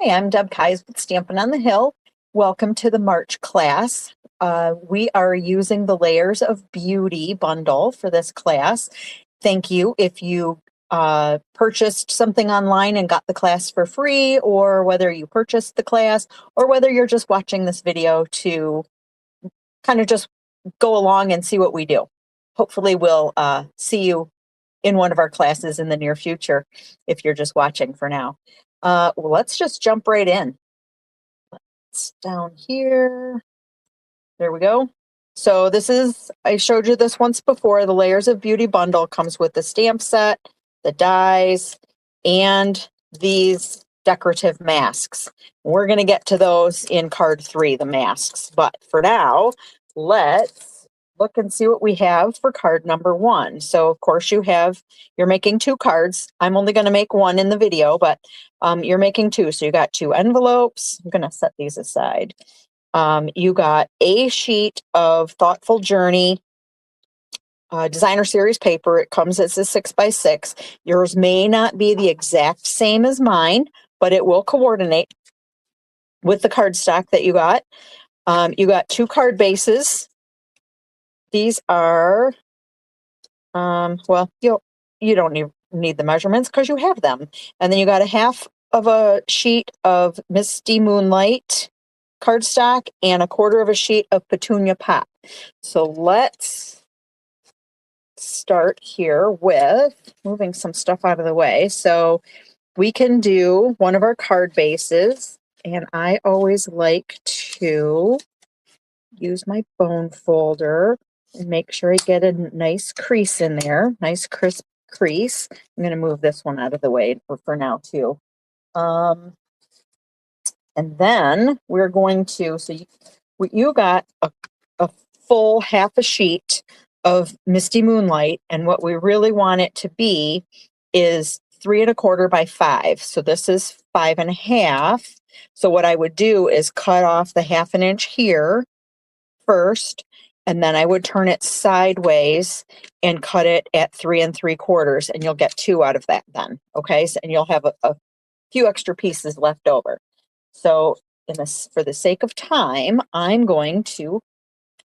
Hey, I'm Deb Keyes with Stampin' on the Hill. Welcome to the March class. We are using the Layers of Beauty bundle for this class. Thank you if you purchased something online and got the class for free, or whether you purchased the class, or whether you're just watching this video to kind of just go along and see what we do. Hopefully we'll see you in one of our classes in the near future if you're just watching for now. Let's just jump right in. It's down here. There we go. So this is, I showed you this once before, the Layers of Beauty bundle comes with the stamp set, the dies, and these decorative masks. We're going to get to those in card 3, the masks. But for now, let's look and see what we have for card number 1. So of course you're making 2 cards. I'm only going to make 1 in the video, but you're making 2. So you got 2 envelopes. I'm going to set these aside. You got a sheet of Thoughtful Journey designer series paper. It comes as a 6x6. Yours may not be the exact same as mine, but it will coordinate with the cardstock that you got. You got 2 card bases. These are, well, you don't need the measurements because you have them. And then you got a half of a sheet of Misty Moonlight cardstock and a quarter of a sheet of Petunia Pop. So let's start here with moving some stuff out of the way. So we can do one of our card bases, and I always like to use my bone folder and make sure I get a nice crease in there, nice crisp crease. I'm going to move this one out of the way for now too. And then we're going to, so you got a full half a sheet of Misty Moonlight, and what we really want it to be is 3 1/4 by 5. So this is 5 1/2. So what I would do is cut off the 1/2 inch here first, and then I would turn it sideways and cut it at 3 3/4, and you'll get 2 out of that then. Okay, so, and you'll have a few extra pieces left over. So for the sake of time, I'm going to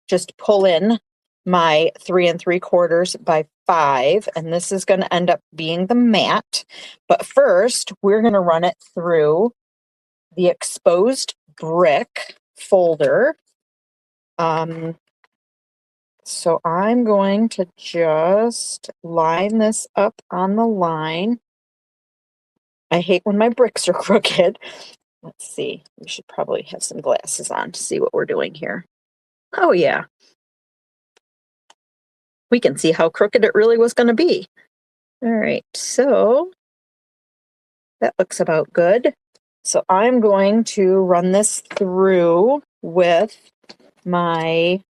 just pull in my 3 3/4 by 5, and this is going to end up being the mat. But first, we're going to run it through the exposed brick folder. So I'm going to just line this up on the line. I hate when my bricks are crooked. Let's see, we should probably have some glasses on to see what we're doing here. Oh yeah. We can see how crooked it really was going to be. All right, so that looks about good. So I'm going to run this through with my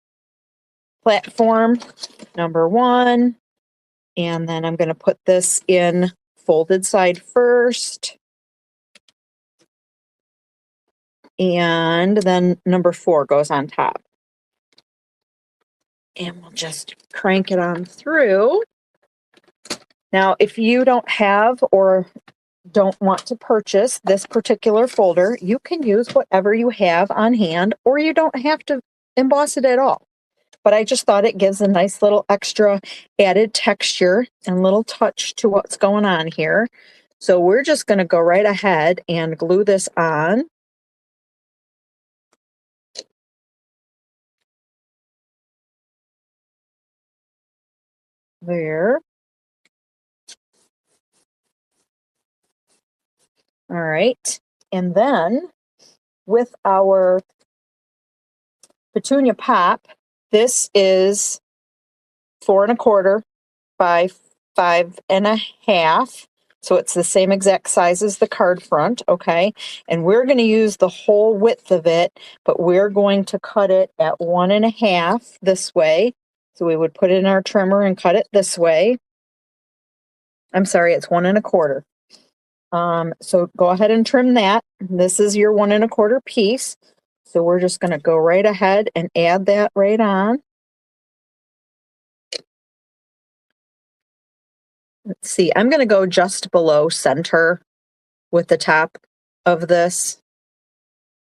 platform number 1, and then I'm going to put this in folded side first. And then number 4 goes on top. And we'll just crank it on through. Now, if you don't have or don't want to purchase this particular folder, you can use whatever you have on hand, or you don't have to emboss it at all. But I just thought it gives a nice little extra added texture and little touch to what's going on here. So we're just going to go right ahead and glue this on. There. All right. And then with our Petunia Pop, this is 4 1/4 by 5 1/2. So it's the same exact size as the card front, okay? And we're going to use the whole width of it, but we're going to cut it at 1 1/2 this way. So we would put it in our trimmer and cut it this way. I'm sorry, it's 1 1/4. So go ahead and trim that. This is your 1 1/4 piece. So we're just going to go right ahead and add that right on. Let's see, I'm going to go just below center with the top of this.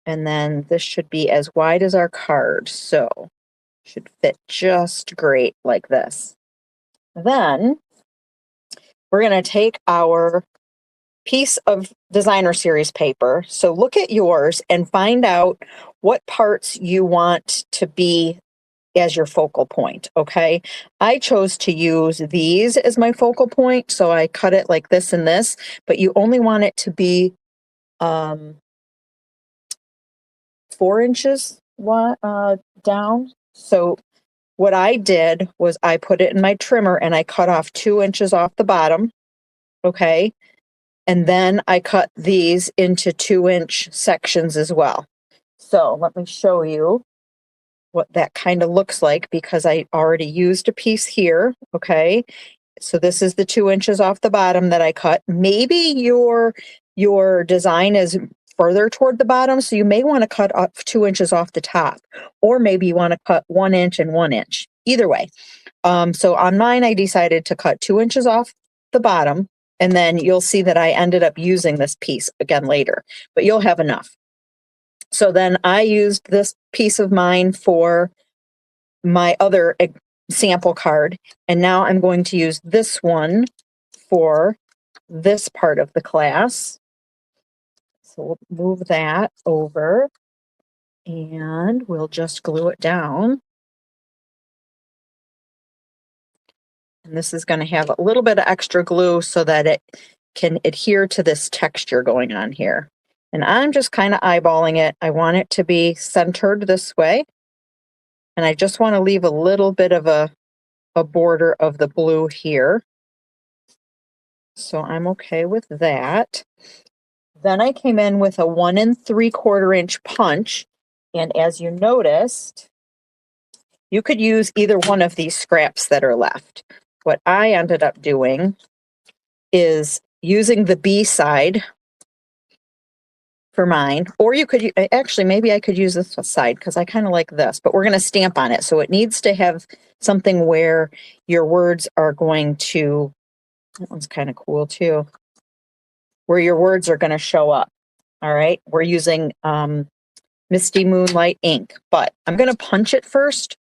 And then this should be as wide as our card. So should fit just great like this. Then we're going to take our piece of designer series paper. So look at yours and find out what parts you want to be as your focal point, okay? I chose to use these as my focal point, so I cut it like this and this, but you only want it to be 4 inches down. So what I did was I put it in my trimmer and I cut off 2 inches off the bottom, okay? And then I cut these into 2-inch sections as well. So let me show you what that kind of looks like because I already used a piece here, okay? So this is the 2 inches off the bottom that I cut. Maybe your design is further toward the bottom, so you may want to cut off 2 inches off the top, or maybe you want to cut 1 inch and 1 inch. Either way. So on mine, I decided to cut 2 inches off the bottom, and then you'll see that I ended up using this piece again later, but you'll have enough. So then I used this piece of mine for my other sample card, and now I'm going to use this one for this part of the class. So we'll move that over and we'll just glue it down. And this is going to have a little bit of extra glue so that it can adhere to this texture going on here. And I'm just kind of eyeballing it. I want it to be centered this way. And I just want to leave a little bit of a border of the blue here. So I'm okay with that. Then I came in with a 1 3/4 inch punch. And as you noticed, you could use either one of these scraps that are left. What I ended up doing is using the B side for mine, or you could actually, maybe I could use this side because I kind of like this, but we're going to stamp on it. So it needs to have something where your words are going to, that one's kind of cool too, where your words are going to show up. All right. We're using Misty Moonlight ink, but I'm going to punch it first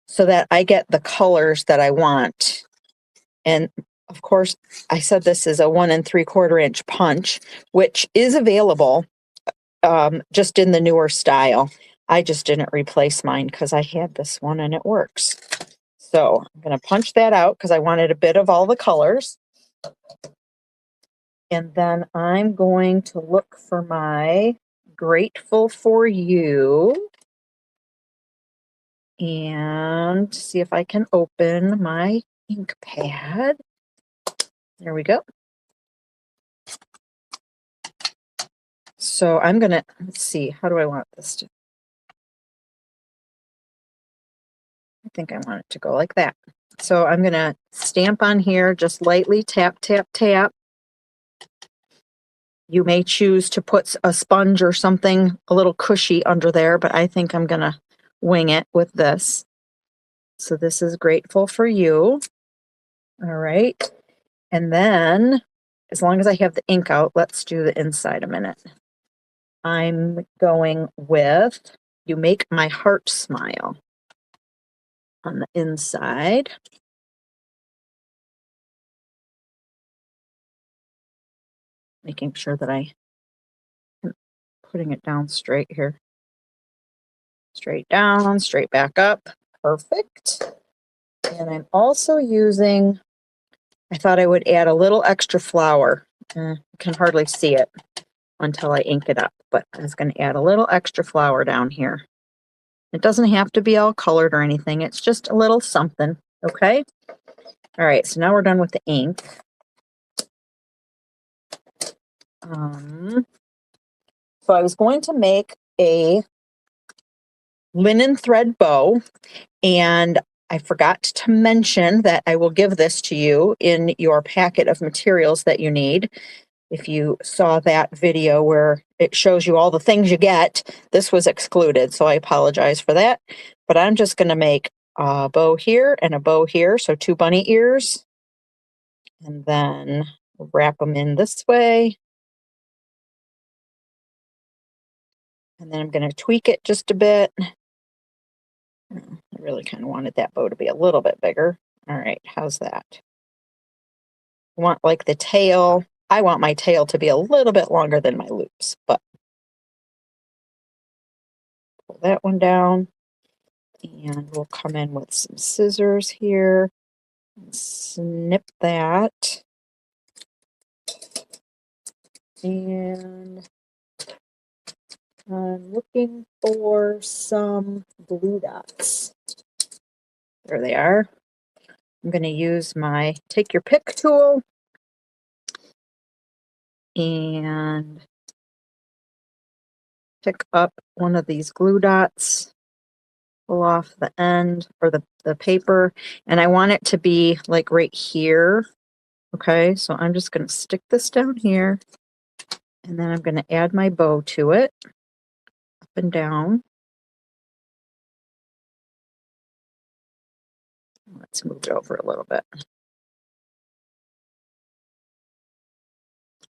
so that I get the colors that I want. And of course, I said this is a 1 3/4 inch punch, which is available just in the newer style. I just didn't replace mine because I had this one and it works. So I'm going to punch that out because I wanted a bit of all the colors. And then I'm going to look for my Grateful for You and see if I can open my ink pad. There we go. So I'm going to, let's see, how do I want this to, I think I want it to go like that. So I'm going to stamp on here, just lightly tap, tap, tap. You may choose to put a sponge or something a little cushy under there, but I think I'm going to wing it with this. So this is Grateful for You. All right. And then, as long as I have the ink out, let's do the inside a minute. I'm going with You Make My Heart Smile on the inside. Making sure that I'm putting it down straight here. Straight down, straight back up. Perfect. And I'm also using, I thought I would add a little extra flour. You can hardly see it until I ink it up, but I was going to add a little extra flour down here. It doesn't have to be all colored or anything. It's just a little something, okay? All right, so now we're done with the ink. So I was going to make a linen thread bow, and I forgot to mention that I will give this to you in your packet of materials that you need. If you saw that video where it shows you all the things you get, this was excluded, so I apologize for that. But I'm just going to make a bow here and a bow here, so 2 bunny ears, and then wrap them in this way. And then I'm going to tweak it just a bit. I really kind of wanted that bow to be a little bit bigger. All right, how's that? I want like the tail. I want my tail to be a little bit longer than my loops, but pull that one down. And we'll come in with some scissors here and snip that. And I'm looking for some glue dots. There they are. I'm going to use my take your pick tool and pick up one of these glue dots, pull off the end or the paper, and I want it to be like right here. Okay, so I'm just going to stick this down here, and then I'm going to add my bow to it, up and down. Let's move it over a little bit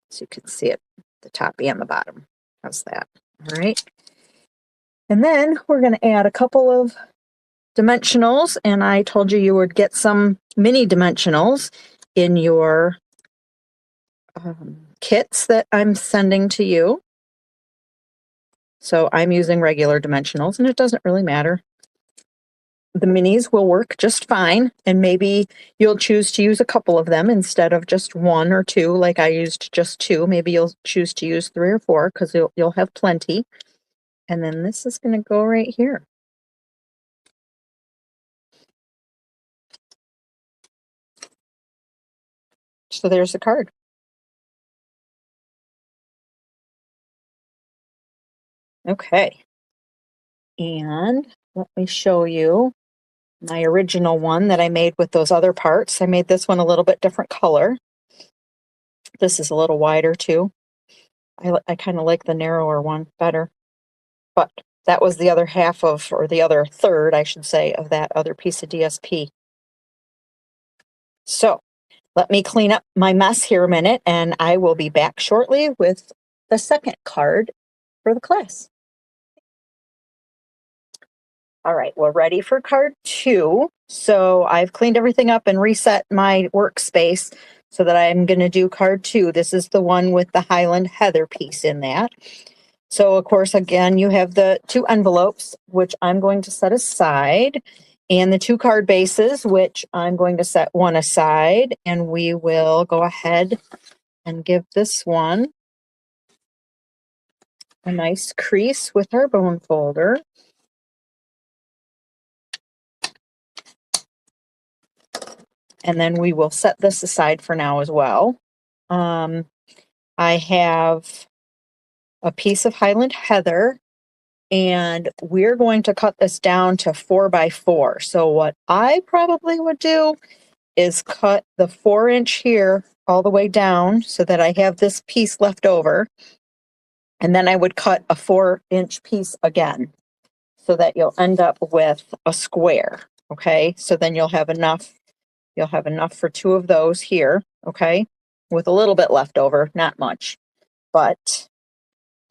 so you can see it, the top and the bottom. How's that? All right. And then we're going to add a couple of dimensionals, and I told you would get some mini dimensionals in your kits that I'm sending to you. So I'm using regular dimensionals, and it doesn't really matter. The minis will work just fine, and maybe you'll choose to use a couple of them instead of just one or two, like I used just two. Maybe you'll choose to use 3 or 4 because you'll have plenty. And then this is going to go right here. So there's the card. Okay. And let me show you my original one that I made with those other parts. I made this one a little bit different color. This is a little wider too. I kind of like the narrower one better. But that was the other half of, or the other third, I should say, of that other piece of DSP. So let me clean up my mess here a minute, and I will be back shortly with the second card for the class. All right, we're ready for card 2. So I've cleaned everything up and reset my workspace so that I'm going to do card 2. This is the one with the Highland Heather piece in that. So of course, again, you have the 2 envelopes, which I'm going to set aside, and the 2 card bases, which I'm going to set one aside, and we will go ahead and give this one a nice crease with our bone folder. And then we will set this aside for now as well. I have a piece of Highland Heather, and we're going to cut this down to 4 by 4. So what I probably would do is cut the 4-inch here all the way down so that I have this piece left over. And then I would cut a 4-inch piece again so that you'll end up with a square. Okay, so then you'll have enough for 2 of those here, okay, with a little bit left over, not much. But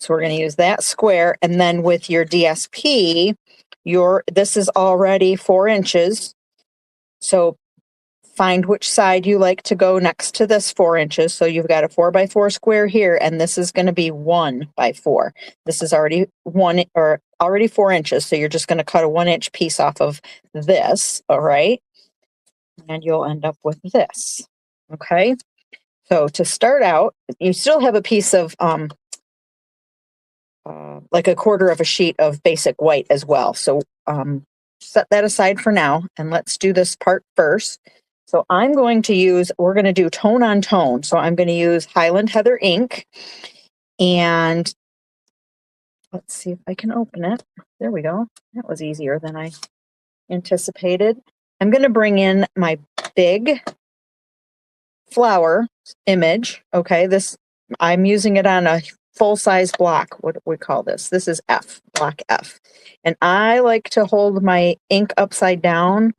so we're going to use that square, and then with your DSP, this is already 4 inches. So find which side you like to go next to this 4 inches. So you've got a 4 by 4 square here, and this is going to be 1 by 4. This is already 4 inches. So you're just going to cut a 1-inch piece off of this. All right. And you'll end up with this. Okay. So to start out, you still have a piece of like a quarter of a sheet of basic white as well. So set that aside for now, and let's do this part first. So we're going to do tone on tone. So I'm going to use Highland Heather ink, and let's see if I can open it. There we go. That was easier than I anticipated. I'm going to bring in my big flower image. Okay, I'm using it on a full-size block. What do we call this? This is F, block F. And I like to hold my ink upside down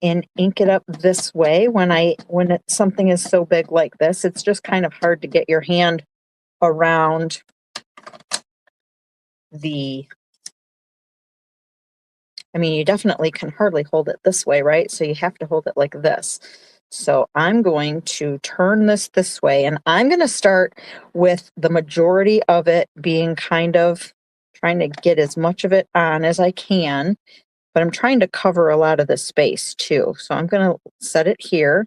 and ink it up this way when something is so big like this. It's just kind of hard to get your hand around I mean, you definitely can hardly hold it this way, right? So you have to hold it like this. So I'm going to turn this way, and I'm going to start with the majority of it being kind of trying to get as much of it on as I can, but I'm trying to cover a lot of the space too. So I'm going to set it here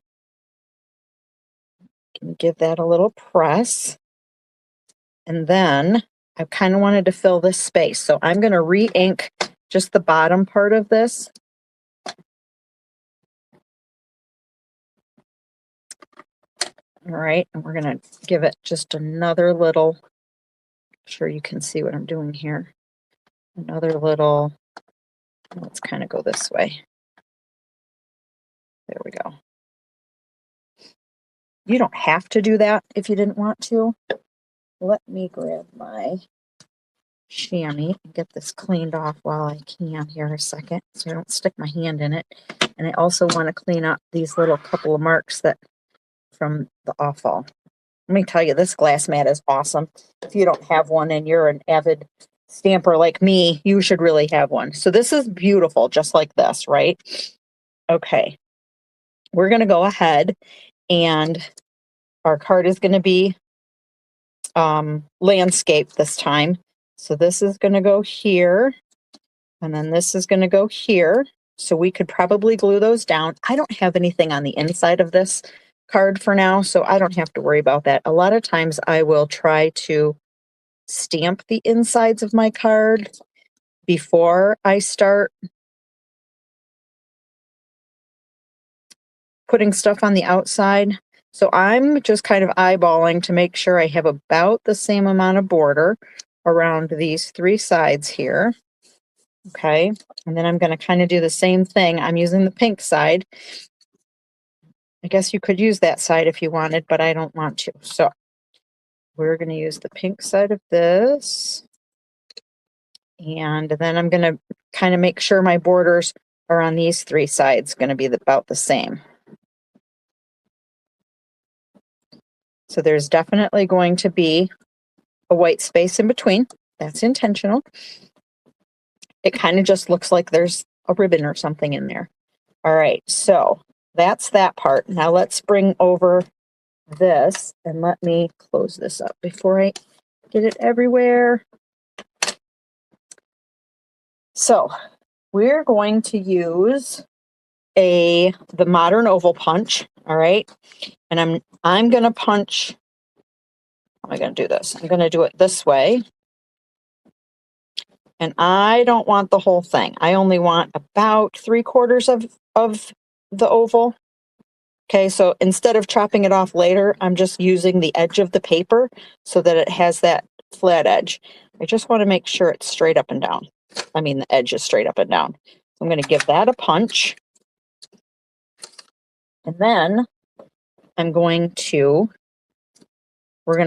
and give that a little press. And then I kind of wanted to fill this space. So I'm going to re-ink just the bottom part of this. All right, and we're going to give it just another little, sure you can see what I'm doing here. Another little, let's kind of go this way. There we go. You don't have to do that if you didn't want to. Let me grab my chamois and get this cleaned off while I can here a second so I don't stick my hand in it. And I also want to clean up these little couple of marks that from the awful. Let me tell you, this glass mat is awesome. If you don't have one and you're an avid stamper like me, you should really have one. So this is beautiful, just like this, right? Okay. We're going to go ahead, and our card is going to be landscape this time. So this is going to go here, and then this is going to go here. So we could probably glue those down. I don't have anything on the inside of this card for now, so I don't have to worry about that. A lot of times I will try to stamp the insides of my card before I start putting stuff on the outside. So I'm just kind of eyeballing to make sure I have about the same amount of border around these three sides here. Okay, and then I'm going to kind of do the same thing. I'm using the pink side. I guess you could use that side if you wanted, but I don't want to. So we're going to use the pink side of this. And then I'm going to kind of make sure my borders are on these three sides, going to be about the same. So there's definitely going to be a white space in between. That's intentional. It kind of just looks like there's a ribbon or something in there. All right, so that's that part. Now let's bring over this, and let me close this up before I get it everywhere. So we're going to use the modern oval punch. All right, and I'm going to punch. How am I going to do this? I'm going to do it this way. And I don't want the whole thing. I only want about 3/4 of the oval. Okay, so instead of chopping it off later, I'm just using the edge of the paper so that it has that flat edge. I just want to make sure it's straight up and down. I mean, the edge is straight up and down. I'm going to give that a punch. And then we're going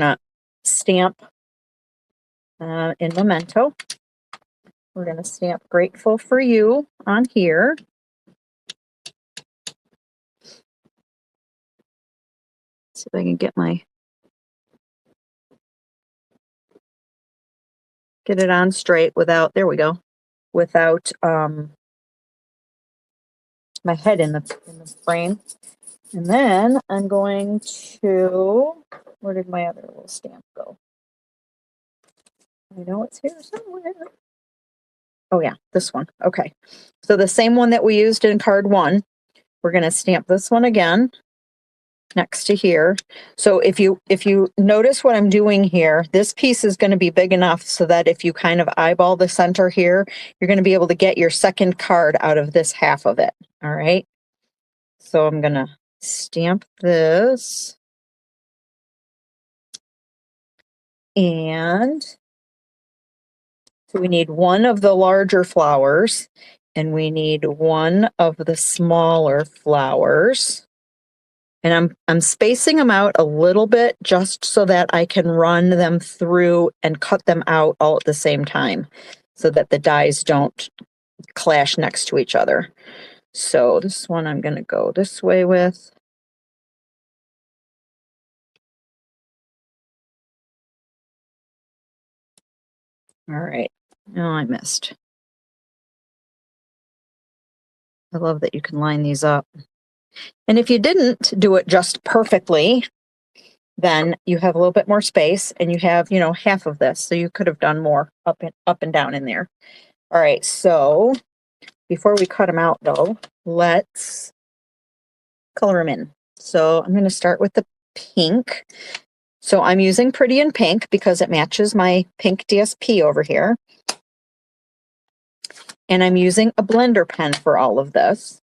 to stamp in Memento. We're going to stamp Grateful for You on here. See if I can get it on straight without, there we go, without my head in the frame. And then I'm going to, where did my other little stamp go? I know it's here somewhere. Oh yeah, this one. Okay. So the same one that we used in card 1, we're going to stamp this one again next to here. So if you notice what I'm doing here, this piece is going to be big enough so that if you kind of eyeball the center here, you're going to be able to get your second card out of this half of it. All right. So I'm going to stamp this. And so we need one of the larger flowers and we need one of the smaller flowers. And I'm spacing them out a little bit just so that I can run them through and cut them out all at the same time so that the dies don't clash next to each other. So this one I'm going to go this way with. All right. Oh, I missed. I love that you can line these up. And if you didn't do it just perfectly, then you have a little bit more space and you have, you know, half of this. So you could have done more up and down in there. All right, so before we cut them out though, let's color them in. So I'm going to start with the pink. So I'm using Pretty in Pink because it matches my pink DSP over here. And I'm using a blender pen for all of this.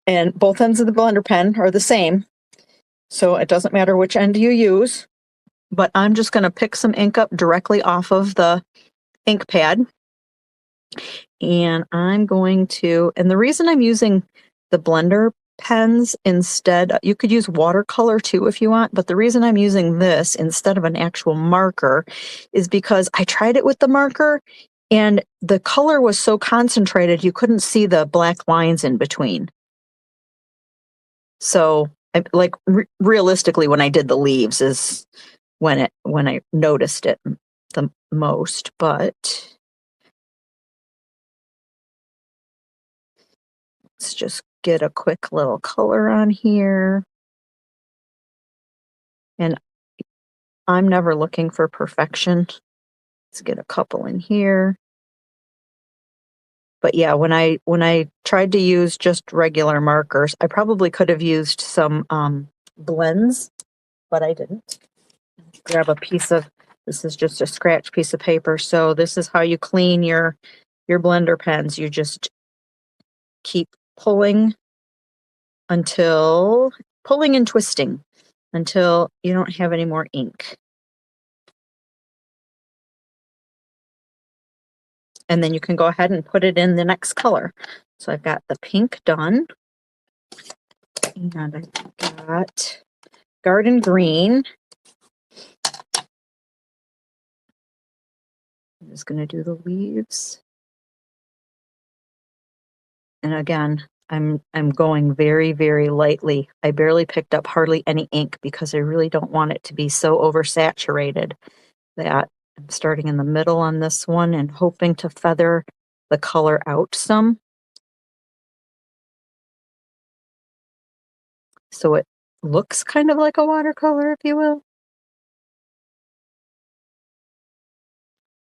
And both ends of the blender pen are the same. So it doesn't matter which end you use. But I'm just going to pick some ink up directly off of the ink pad. And I'm going to, and the reason I'm using the blender pens instead, you could use watercolor too if you want, but the reason I'm using this instead of an actual marker is because I tried it with the marker and the color was so concentrated you couldn't see the black lines in between. So like realistically when I did the leaves is when I noticed it the most, but let's just get a quick little color on here. And I'm never looking for perfection. Let's get a couple in here. But yeah, when I tried to use just regular markers, I probably could have used some blends, but I didn't. Grab a piece of, this is just a scratch piece of paper. So this is how you clean your blender pens. You just keep pulling and twisting until you don't have any more ink. And then you can go ahead and put it in the next color. So I've got the pink done. And I've got garden green. I'm just going to do the leaves. And again, I'm going very, very lightly. I barely picked up hardly any ink because I really don't want it to be so oversaturated that I'm starting in the middle on this one and hoping to feather the color out some. So it looks kind of like a watercolor, if you will.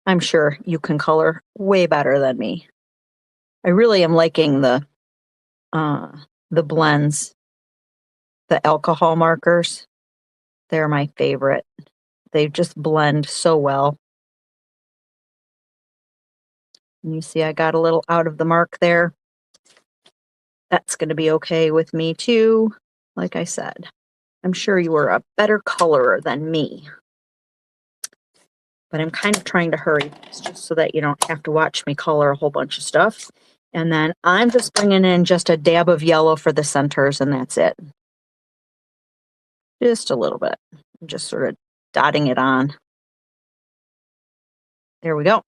I'm sure you can color way better than me. I really am liking the blends, the alcohol markers. They're my favorite. They just blend so well. And you see I got a little out of the mark there. That's going to be okay with me too. Like I said, I'm sure you are a better colorer than me. But I'm kind of trying to hurry just so that you don't have to watch me color a whole bunch of stuff. And then I'm just bringing in just a dab of yellow for the centers, and that's it. Just a little bit. I'm just sort of dotting it on. There we go.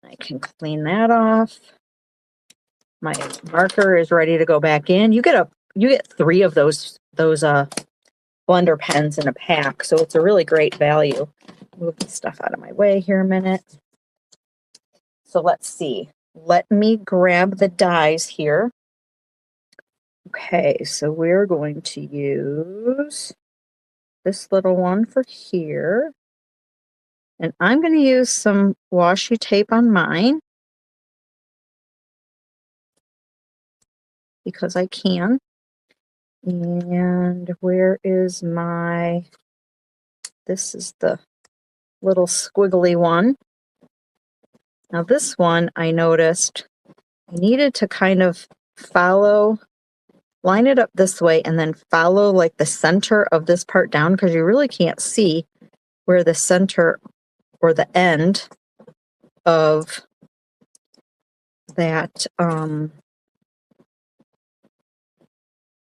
I can clean that off. My marker is ready to go back in. You get 3 of those blender pens in a pack, so it's a really great value. Move the stuff out of my way here a minute. So let's see. Let me grab the dies here. Okay, so we're going to use this little one for here. And I'm going to use some washi tape on mine because I can. And where is my, this is the little squiggly one. Now this one I noticed I needed to kind of line it up this way and then follow like the center of this part down because you really can't see where the center or the end of that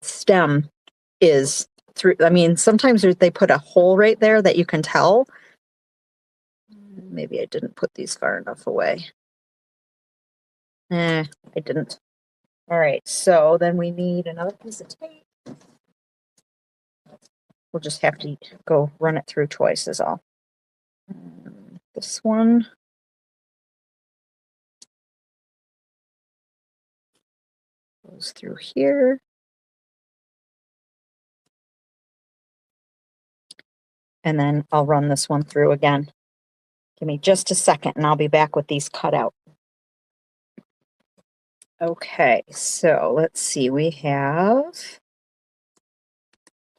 stem is through. I mean, sometimes they put a hole right there that you can tell. Maybe I didn't put these far enough away. I didn't. All right, so then we need another piece of tape. We'll just have to go run it through twice is all. this one. Goes through here. And then I'll run this one through again. Give me just a second and I'll be back with these cut out. Okay, so let's see, we have,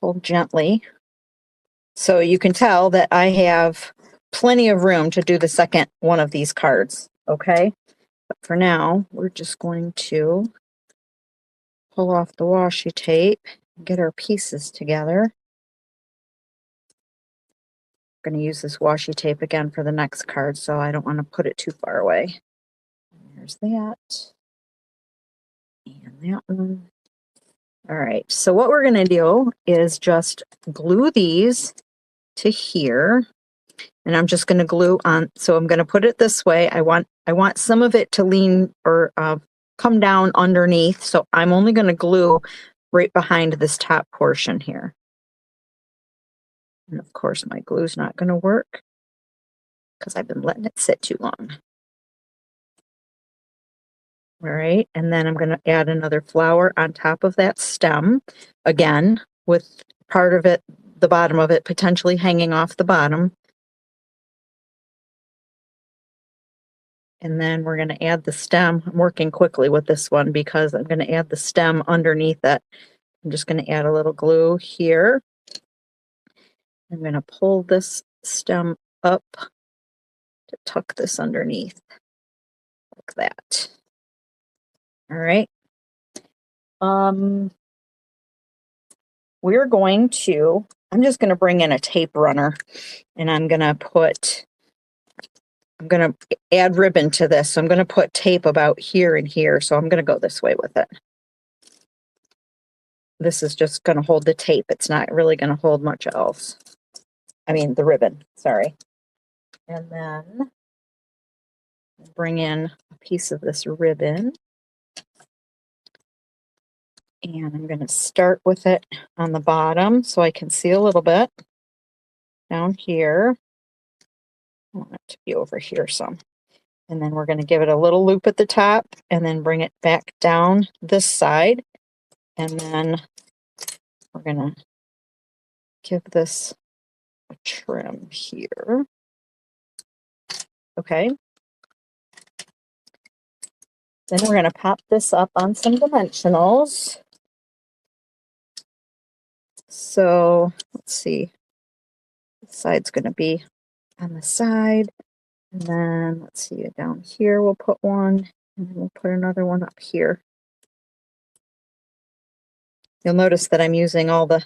hold gently. So you can tell that I have plenty of room to do the second one of these cards, okay? But for now, we're just going to pull off the washi tape and get our pieces together. I'm going to use this washi tape again for the next card, so I don't want to put it too far away. There's that. And that one. All right, so what we're going to do is just glue these to here. And I'm just going to glue on, so I'm going to put it this way. I want some of it to lean or come down underneath, so I'm only going to glue right behind this top portion here. And of course my glue's not going to work because I've been letting it sit too long. All right, and then I'm going to add another flower on top of that stem, again, with part of it, the bottom of it, potentially hanging off the bottom. And then we're going to add the stem. I'm working quickly with this one because I'm going to add the stem underneath it. I'm just going to add a little glue here. I'm going to pull this stem up to tuck this underneath, like that. All right. We're going to, I'm just going to bring in a tape runner and I'm going to add ribbon to this. So I'm going to put tape about here and here. So I'm going to go this way with it. This is just going to hold the tape. It's not really going to hold much else. I mean, the ribbon, sorry. And then bring in a piece of this ribbon. And I'm going to start with it on the bottom so I can see a little bit down here. I want it to be over here some. And then we're going to give it a little loop at the top and then bring it back down this side. And then we're going to give this a trim here. Okay. Then we're going to pop this up on some dimensionals. So let's see. This side's going to be on the side. And then let's see, down here we'll put one. And then we'll put another one up here. You'll notice that I'm using all the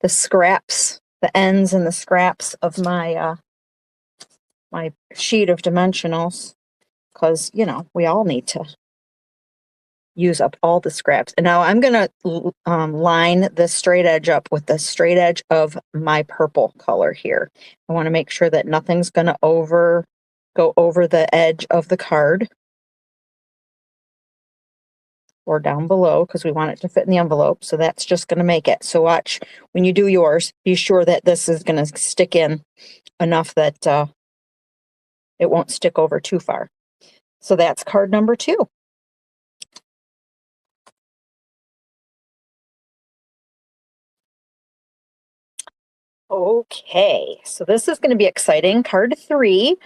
scraps, the ends and the scraps of my my sheet of dimensionals, because, you know, we all need to use up all the scraps. And now I'm going to line the straight edge up with the straight edge of my purple color here. I want to make sure that nothing's going to go over the edge of the card or down below, because we want it to fit in the envelope. So that's just going to make it. So watch, when you do yours, be sure that this is going to stick in enough that it won't stick over too far. So that's card number 2. Okay, so this is going to be exciting. Card 3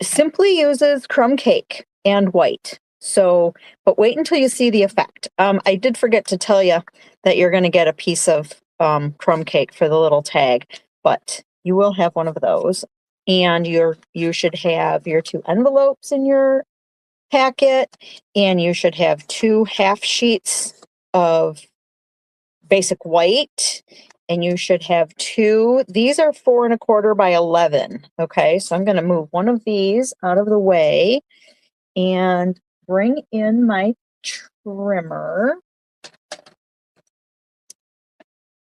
simply uses crumb cake and white. So, but wait until you see the effect. I did forget to tell you that you're going to get a piece of crumb cake for the little tag, but you will have one of those. And you should have your 2 envelopes in your packet, and you should have 2 half sheets of basic white, and you should have 2. These are 4 1/4 by 11. Okay, so I'm going to move one of these out of the way and bring in my trimmer.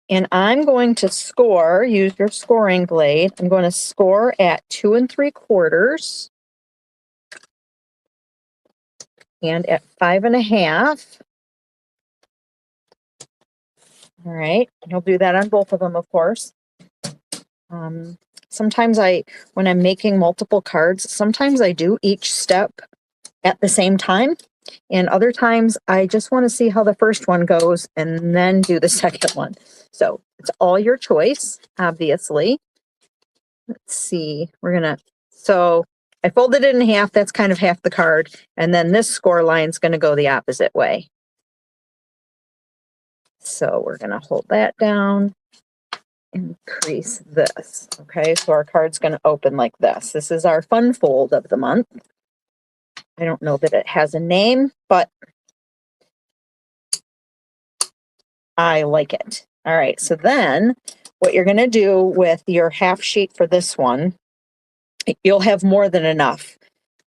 And I'm going to score, use your scoring blade. I'm going to score at 2 3/4 and at 5 1/2. All right, you'll do that on both of them, of course. sometimes when I'm making multiple cards, sometimes I do each step at the same time. And other times I just want to see how the first one goes and then do the second one. So it's all your choice, obviously. Let's see, so I folded it in half. That's kind of half the card. And then this score line is going to go the opposite way. So we're going to hold that down, increase this. Okay, so our card's going to open like this. This is our fun fold of the month. I don't know that it has a name, but I like it. All right, so then what you're going to do with your half sheet for this one, you'll have more than enough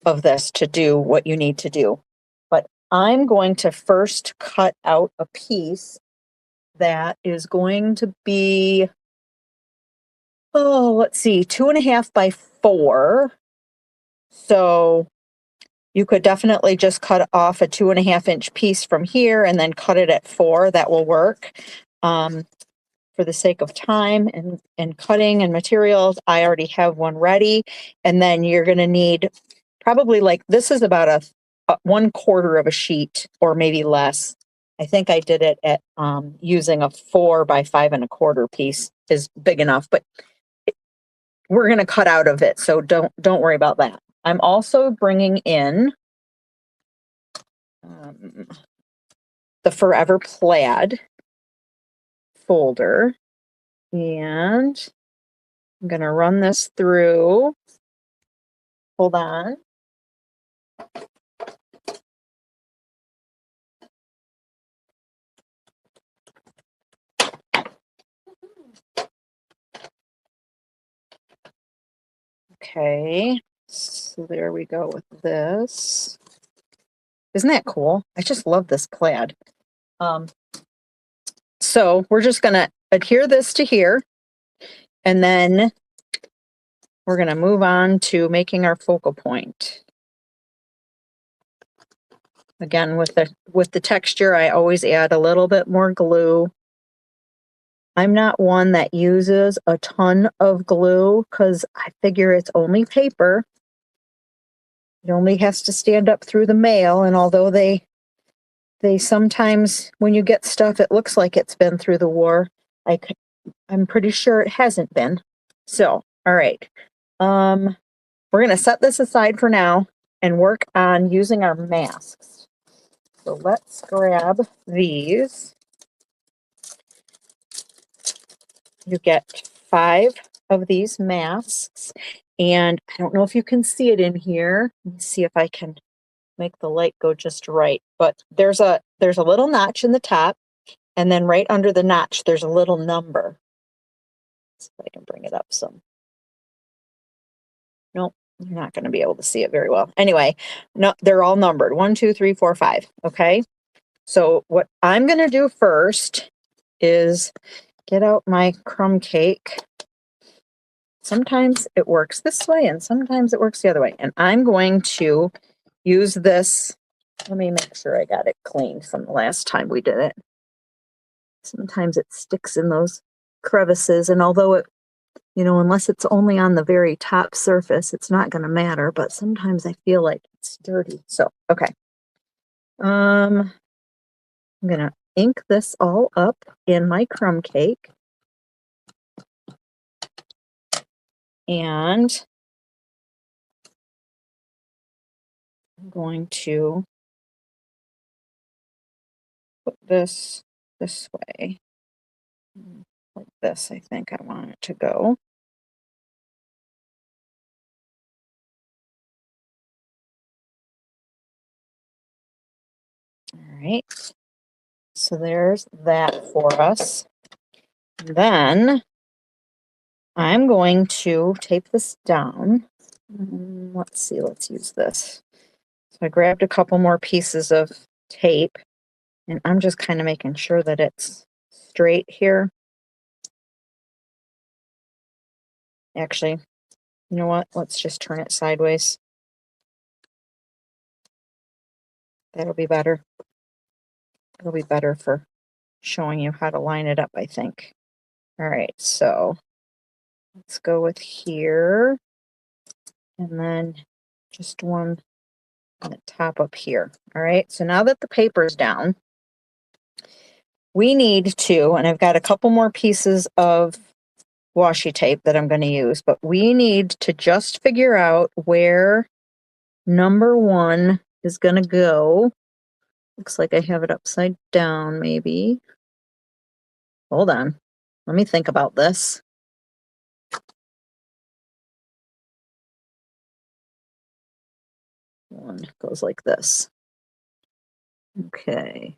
of this to do what you need to do. But I'm going to first cut out a piece that is going to be, let's see, 2.5 by 4. So you could definitely just cut off a 2.5-inch piece from here and then cut it at 4. That will work. For the sake of time and cutting and materials, I already have one ready. And then you're going to need probably, like, this is about a 1/4 of a sheet or maybe less. I think I did it at using a 4 by 5 1/4 piece is big enough, but we're going to cut out of it. So don't worry about that. I'm also bringing in the Forever Plaid folder, and I'm going to run this through. Hold on. Okay, so there we go with this. Isn't that cool? I just love this plaid. So we're just going to adhere this to here, and then we're going to move on to making our focal point. Again, with the texture, I always add a little bit more glue. I'm not one that uses a ton of glue because I figure it's only paper. It only has to stand up through the mail, and although they sometimes, when you get stuff, it looks like it's been through the war. I'm pretty sure it hasn't been. So, all right. We're going to set this aside for now and work on using our masks. So let's grab these. You get 5 of these masks, and I don't know if you can see it in here. Let me see if I can make the light go just right. But there's a little notch in the top, and then right under the notch there's a little number. Let's see if I can bring it up some. Nope, you're not going to be able to see it very well. Anyway, no, they're all numbered. 1, 2, 3, 4, 5. Okay. So what I'm going to do first is get out my crumb cake. Sometimes it works this way and sometimes it works the other way. And I'm going to use this. Let me make sure I got it cleaned from the last time we did it. Sometimes it sticks in those crevices, and although it, unless it's only on the very top surface, it's not going to matter, but sometimes I feel like it's dirty. So, okay. I'm going to ink this all up in my crumb cake. And I'm going to put this way. Like this, I think I want it to go. All right. So there's that for us. Then I'm going to tape this down. Let's see, let's use this. So I grabbed a couple more pieces of tape, and I'm just kind of making sure that it's straight here. Actually, you know what? Let's just turn it sideways. That'll be better. It'll be better for showing you how to line it up, I think. All right, so Let's go with here. And then just one on the top up here. All right, so now that the paper's down, we need to, and I've got a couple more pieces of washi tape that I'm going to use, but we need to just figure out where number 1 is going to go. Looks like I have it upside down, maybe. Hold on. Let me think about this. One goes like this. Okay.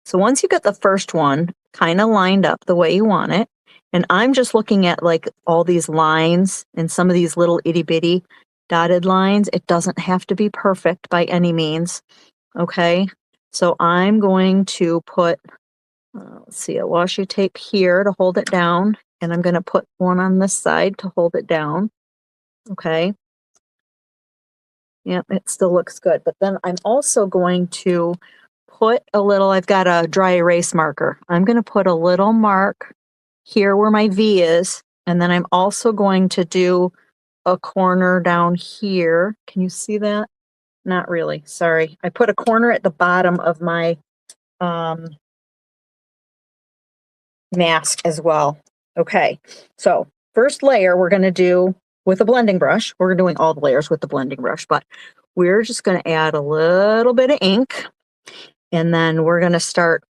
So once you get the first one kind of lined up the way you want it, and I'm just looking at like all these lines and some of these little itty bitty dotted lines. It doesn't have to be perfect by any means. Okay. So I'm going to put, let's see, a washi tape here to hold it down. And I'm going to put one on this side to hold it down. Okay. Yeah, it still looks good. But then I'm also going to put a little, I've got a dry erase marker. I'm going to put a little mark here where my V is. And then I'm also going to do a corner down here. Can you see that? Not really. Sorry. I put a corner at the bottom of my mask as well. Okay. So first layer we're going to do with a blending brush. We're doing all the layers with the blending brush, but we're just going to add a little bit of ink. And then we're going to start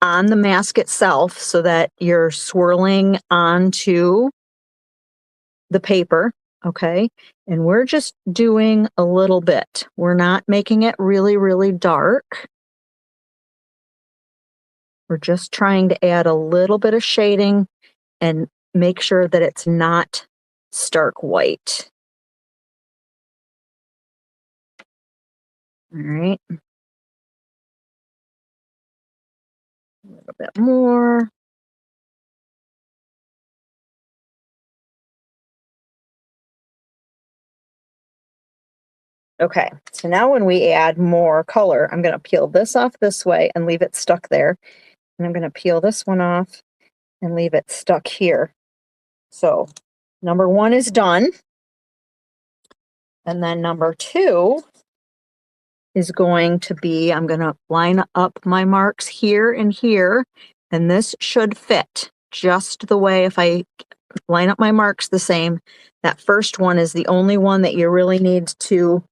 on the mask itself so that you're swirling onto the paper. Okay. And we're just doing a little bit. We're not making it really, really dark. We're just trying to add a little bit of shading and make sure that it's not stark white. All right. A little bit more. Okay, so now when we add more color, I'm going to peel this off this way and leave it stuck there. And I'm going to peel this one off and leave it stuck here. So number 1 is done. And then number 2 is going to be, I'm going to line up my marks here and here. And this should fit just the way, if I line up my marks the same, that first one is the only one that you really need to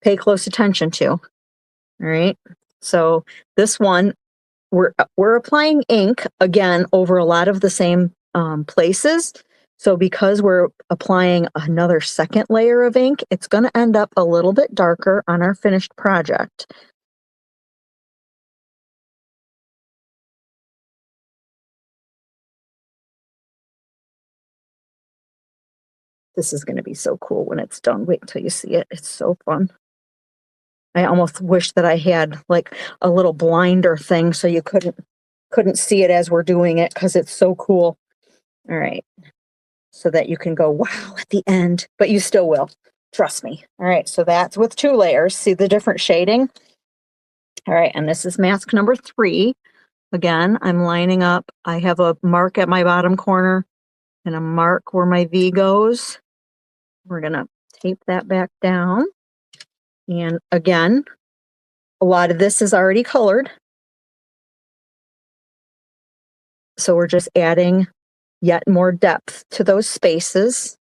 pay close attention to. All right. So this one, we're applying ink again over a lot of the same places. So because we're applying another second layer of ink, it's going to end up a little bit darker on our finished project. This is going to be so cool when it's done. Wait until you see it. It's so fun. I almost wish that I had like a little blinder thing so you couldn't see it as we're doing it, because it's so cool. All right. So that you can go, wow, at the end, but you still will. Trust me. All right. So that's with 2 layers. See the different shading? All right. And this is mask number 3. Again, I'm lining up. I have a mark at my bottom corner and a mark where my V goes. We're going to tape that back down. And again, a lot of this is already colored. So we're just adding yet more depth to those spaces.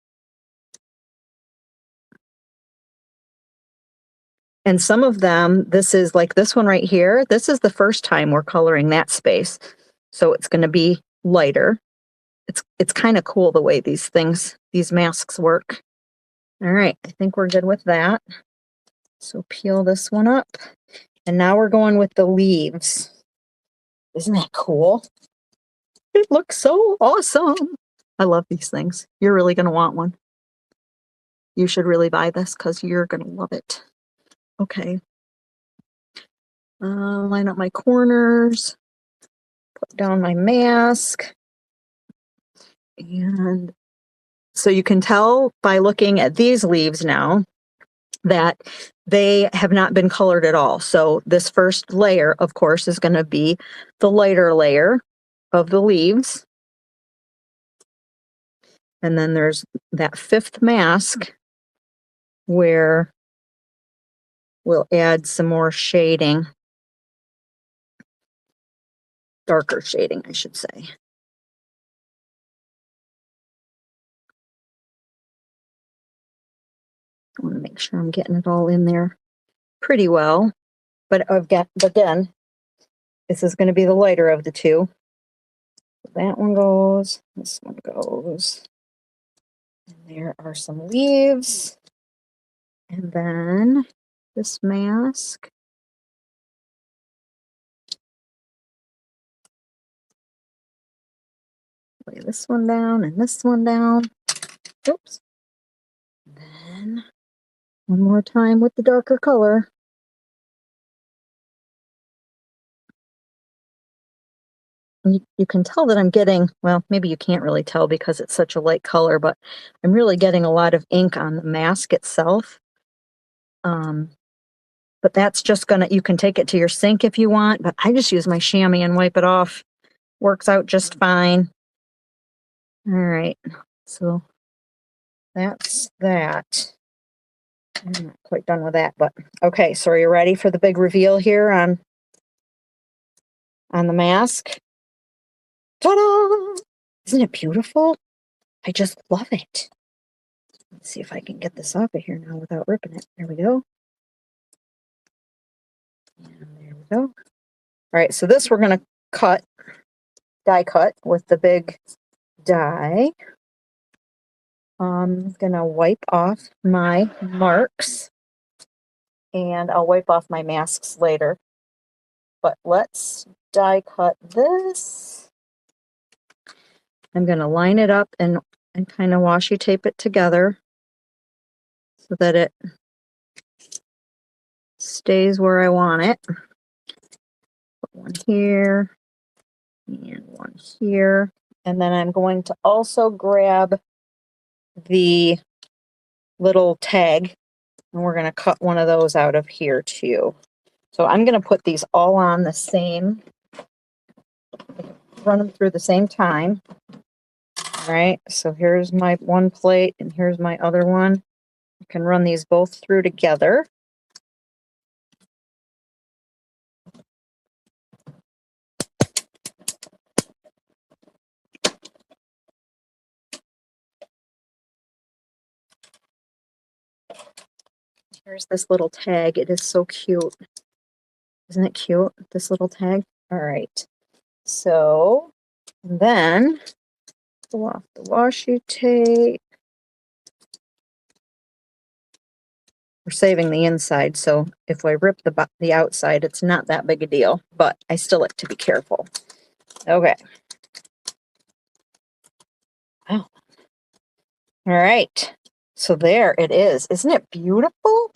And some of them, this is like this one right here. This is the first time we're coloring that space. So it's going to be lighter. It's kind of cool the way these masks work. All right, I think we're good with that. So peel this one up. And now we're going with the leaves. Isn't that cool? It looks so awesome. I love these things. You're really going to want one. You should really buy this because you're going to love it. Okay. Line up my corners. Put down my mask. And so you can tell by looking at these leaves now that they have not been colored at all. So this first layer, of course, is going to be the lighter layer of the leaves. And then there's that fifth mask where we'll add some more shading. Darker shading, I should say. I want to make sure I'm getting it all in there pretty well. But again, this is going to be the lighter of the two. That one goes, this one goes. And there are some leaves. And then this mask. Lay this one down and this one down. Oops. And then one more time with the darker color. You can tell that I'm getting, well, maybe you can't really tell because it's such a light color, but I'm really getting a lot of ink on the mask itself. But that's just gonna, you can take it to your sink if you want, but I just use my chamois and wipe it off. Works out just fine. All right, so that's that. I'm not quite done with that, but okay, so are you ready for the big reveal here on the mask? Ta-da! Isn't it beautiful? I just love it. Let's see if I can get this off of here now without ripping it. There we go. And there we go. All right, so this we're going to die cut with the big die. I'm going to wipe off my marks, and I'll wipe off my masks later. But let's die cut this. I'm going to line it up and kind of washi tape it together so that it stays where I want it. Put one here and one here. And then I'm going to also grab the little tag, and we're going to cut one of those out of here too. So I'm going to put these all on the same, run them through the same time. All right, so here's my one plate and here's my other one. I can run these both through together. Here's this little tag. It is so cute. Isn't it cute, this little tag? All right. So then pull off the washi tape. We're saving the inside, so if I rip the outside, it's not that big a deal, but I still like to be careful. Okay. Wow. All right. So there it is. Isn't it beautiful?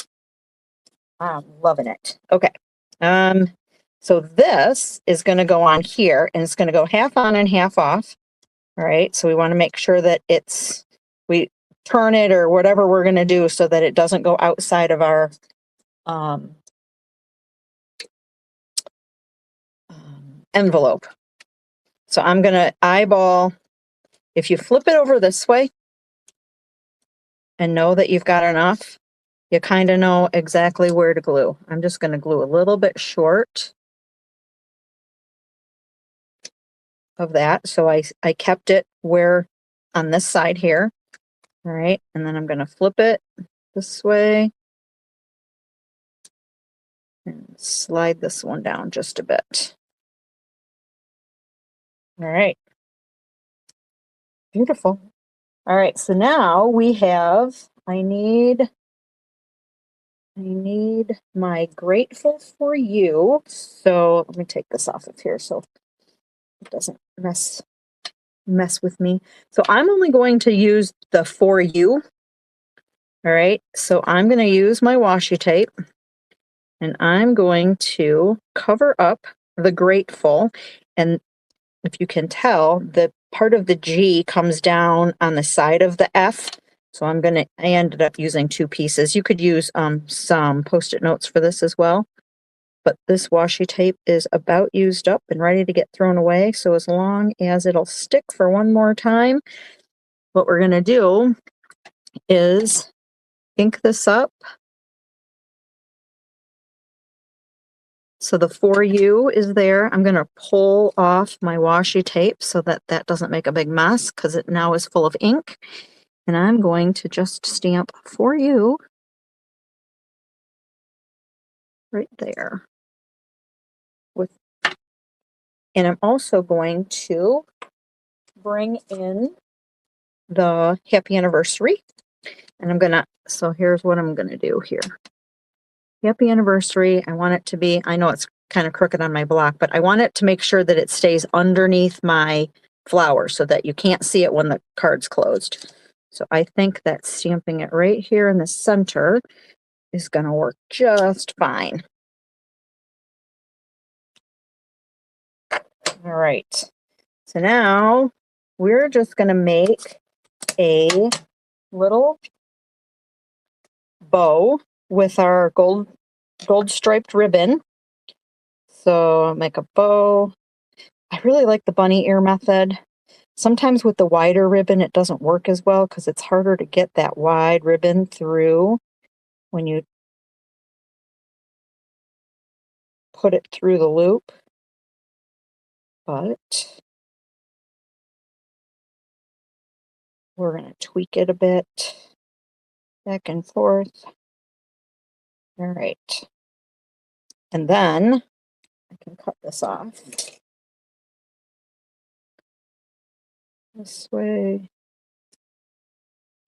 I'm loving it. Okay. So this is going to go on here, and it's going to go half on and half off. All right. So we want to make sure that we turn it or whatever we're going to do so that it doesn't go outside of our envelope. So I'm going to eyeball. If you flip it over this way and know that you've got enough, you kind of know exactly where to glue. I'm just going to glue a little bit short of that. So I kept it where on this side here. All right. And then I'm going to flip it this way and slide this one down just a bit. All right. Beautiful. All right. So now we have, I need my Grateful for You. So let me take this off of here so it doesn't mess with me. So I'm only going to use the For You. All right. So I'm going to use my washi tape, and I'm going to cover up the Grateful. And if you can tell, the part of the G comes down on the side of the F. So I ended up using two pieces. You could use some Post-it notes for this as well. But this washi tape is about used up and ready to get thrown away. So as long as it'll stick for one more time, what we're going to do is ink this up. So the For You is there. I'm going to pull off my washi tape so that that doesn't make a big mess because it now is full of ink. And I'm going to just stamp For You right there. And I'm also going to bring in the happy anniversary. And I'm going to, so here's what I'm going to do here. Happy anniversary. I want it to be, I know it's kind of crooked on my block, but I want it to make sure that it stays underneath my flower so that you can't see it when the card's closed. So I think that stamping it right here in the center is going to work just fine. All right. So now we're just going to make a little bow with our gold striped ribbon. So I'll make a bow. I really like the bunny ear method. Sometimes with the wider ribbon it doesn't work as well because it's harder to get that wide ribbon through when you put it through the loop. But we're going to tweak it a bit back and forth. All right. And then I can cut this off this way.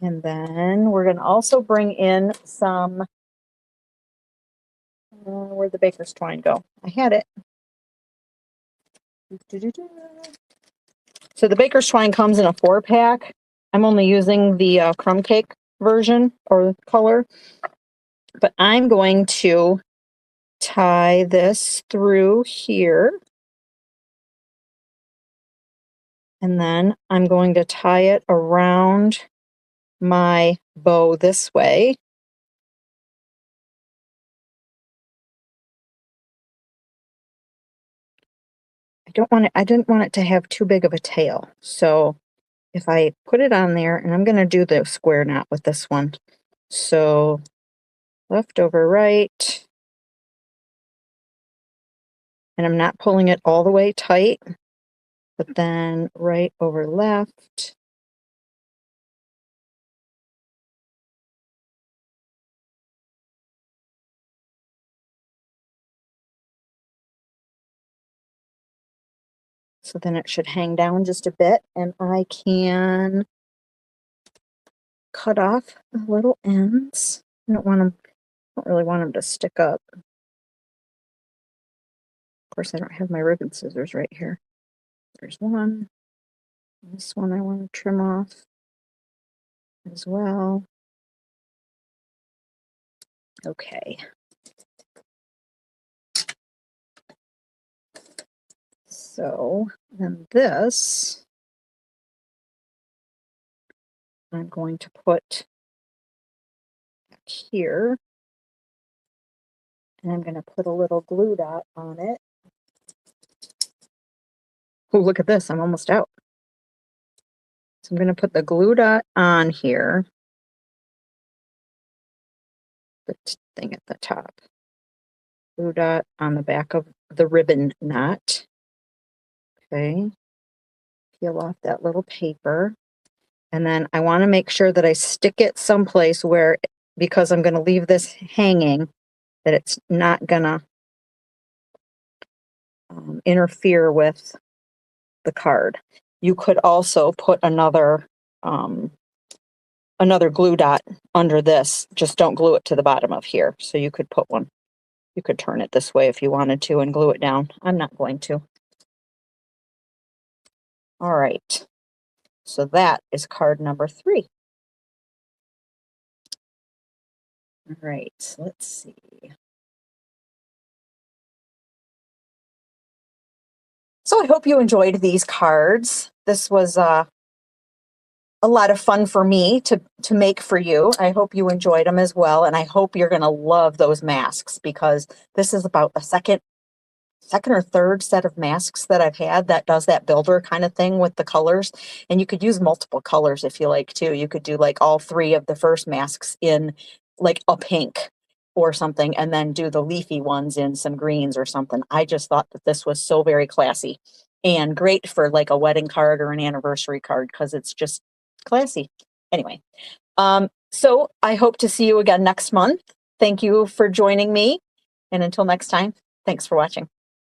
And then we're going to also bring in some, where'd the baker's twine go? I had it. So the baker's twine comes in a 4-pack. I'm only using the crumb cake version or color. But I'm going to tie this through here. And then I'm going to tie it around my bow this way. I didn't want it to have too big of a tail. So if I put it on there, and I'm going to do the square knot with this one. So left over right. And I'm not pulling it all the way tight, but then right over left. So then it should hang down just a bit, and I can cut off the little ends. I don't really want them to stick up. Of course, I don't have my ribbon scissors right here. There's one. This one I want to trim off as well. Okay. So then this, I'm going to put back here. And I'm going to put a little glue dot on it. Oh, look at this. I'm almost out. So I'm going to put the glue dot on here. The thing at the top. Glue dot on the back of the ribbon knot. Okay. Peel off that little paper. And then I want to make sure that I stick it someplace where, because I'm going to leave this hanging, that it's not going to interfere with the card. You could also put another glue dot under this. Just don't glue it to the bottom of here. So you could put one. You could turn it this way if you wanted to and glue it down. I'm not going to. All right. So that is card number 3. All right, let's see. So I hope you enjoyed these cards. This was a lot of fun for me to make for you. I hope you enjoyed them as well, and I hope you're going to love those masks because this is about the second or third set of masks that I've had that does that builder kind of thing with the colors. And you could use multiple colors if you like too. You could do like all three of the first masks in like a pink or something, and then do the leafy ones in some greens or something. I just thought that this was so very classy and great for like a wedding card or an anniversary card because it's just classy. Anyway, so I hope to see you again next month. Thank you for joining me. And until next time, thanks for watching.